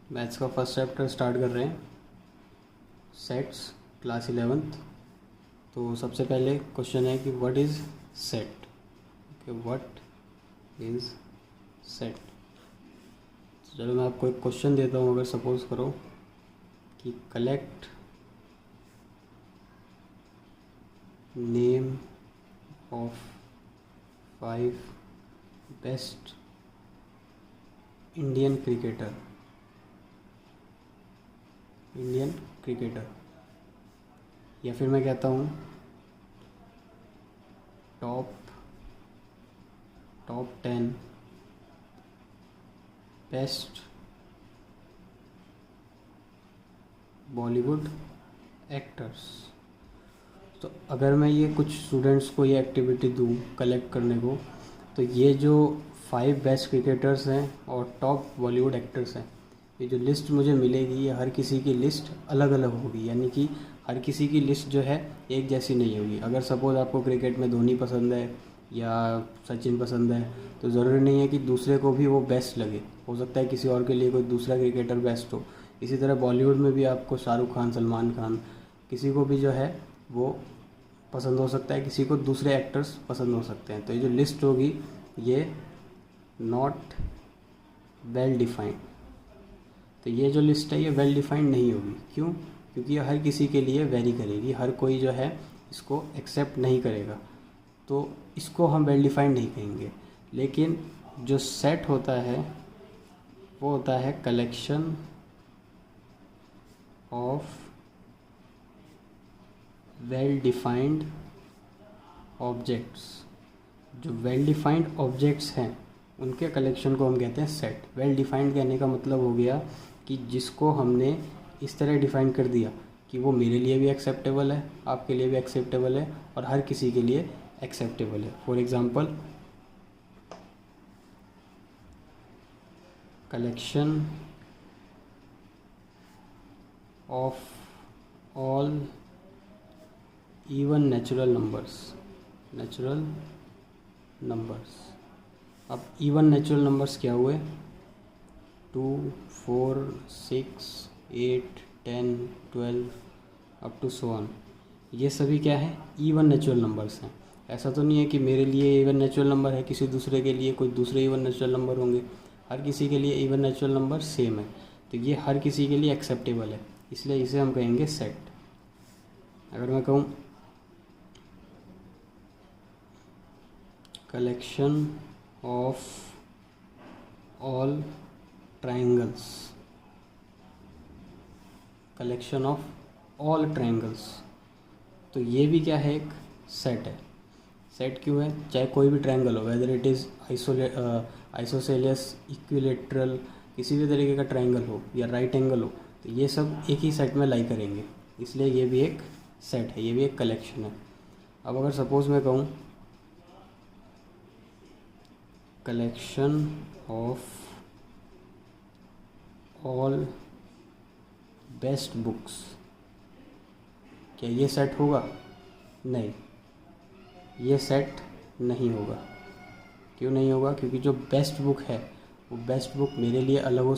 Maths का first chapter start कर रहे हैं, सेट्स, क्लास 11th। तो सबसे पहले क्वेश्चन है कि what is set. What is set. चलो मैं आपको एक क्वेश्चन देता हूँ। अगर सपोज करो कि collect name of 5 best Indian cricketer, या फिर मैं कहता हूँ टॉप 10 बेस्ट बॉलीवुड एक्टर्स। तो अगर मैं ये कुछ स्टूडेंट्स को ये एक्टिविटी दूँ कलेक्ट करने को, तो ये जो 5 बेस्ट क्रिकेटर्स हैं और टॉप बॉलीवुड एक्टर्स हैं, ये जो लिस्ट मुझे मिलेगी ये हर किसी की लिस्ट अलग अलग होगी, यानी कि हर किसी की लिस्ट जो है एक जैसी नहीं होगी। अगर सपोज़ आपको क्रिकेट में धोनी पसंद है या सचिन पसंद है, तो ज़रूरी नहीं है कि दूसरे को भी वो बेस्ट लगे। हो सकता है किसी और के लिए कोई दूसरा क्रिकेटर बेस्ट हो। इसी तरह बॉलीवुड में भी आपको शाहरुख खान, सलमान खान, किसी को भी जो है वो पसंद हो सकता है, किसी को दूसरे एक्टर्स पसंद हो सकते हैं। तो ये जो लिस्ट होगी ये नॉट वेल डिफाइंड। तो ये जो लिस्ट है ये वेल डिफाइंड नहीं होगी। क्यों? क्योंकि ये हर किसी के लिए वेरी करेगी, हर कोई जो है इसको एक्सेप्ट नहीं करेगा। तो इसको हम वेल डिफाइंड नहीं कहेंगे। लेकिन जो सेट होता है वो होता है collection of well defined objects. जो वेल डिफाइंड ऑब्जेक्ट्स हैं उनके कलेक्शन को हम कहते हैं सेट। वेल डिफाइंड कहने का मतलब हो गया कि जिसको हमने इस तरह डिफ़ाइन कर दिया कि वो मेरे लिए भी एक्सेप्टेबल है, आपके लिए भी एक्सेप्टेबल है और हर किसी के लिए एक्सेप्टेबल है। For example, collection of all even natural numbers. अब इवन नेचुरल नंबर्स क्या हुए? 2, 4, 6, 8, 10, 12 अप टू सो ऑन। ये सभी क्या है? इवन नेचुरल नंबर्स हैं। ऐसा तो नहीं है कि मेरे लिए इवन नेचुरल नंबर है, किसी दूसरे के लिए कोई दूसरे इवन नेचुरल नंबर होंगे। हर किसी के लिए इवन नेचुरल नंबर सेम है। तो ये हर किसी के लिए एक्सेप्टेबल है, इसलिए इसे हम कहेंगे सेट। अगर मैं कहूँ collection of all triangles, collection of all triangles, तो ये भी क्या है? एक सेट है। सेट क्यों है? चाहे कोई भी ट्रायंगल हो, whether it is isosceles, equilateral, किसी भी तरीके का ट्रायंगल हो या राइट एंगल हो, तो ये सब एक ही सेट में लाई करेंगे, इसलिए ये भी एक सेट है, ये भी एक कलेक्शन है। अब अगर सपोज़ मैं कहूँ collection of all best books, क्या ये सेट होगा? नहीं, ये सेट नहीं होगा। क्यों नहीं होगा? क्योंकि जो बेस्ट बुक है वो बेस्ट बुक मेरे लिए अलग हो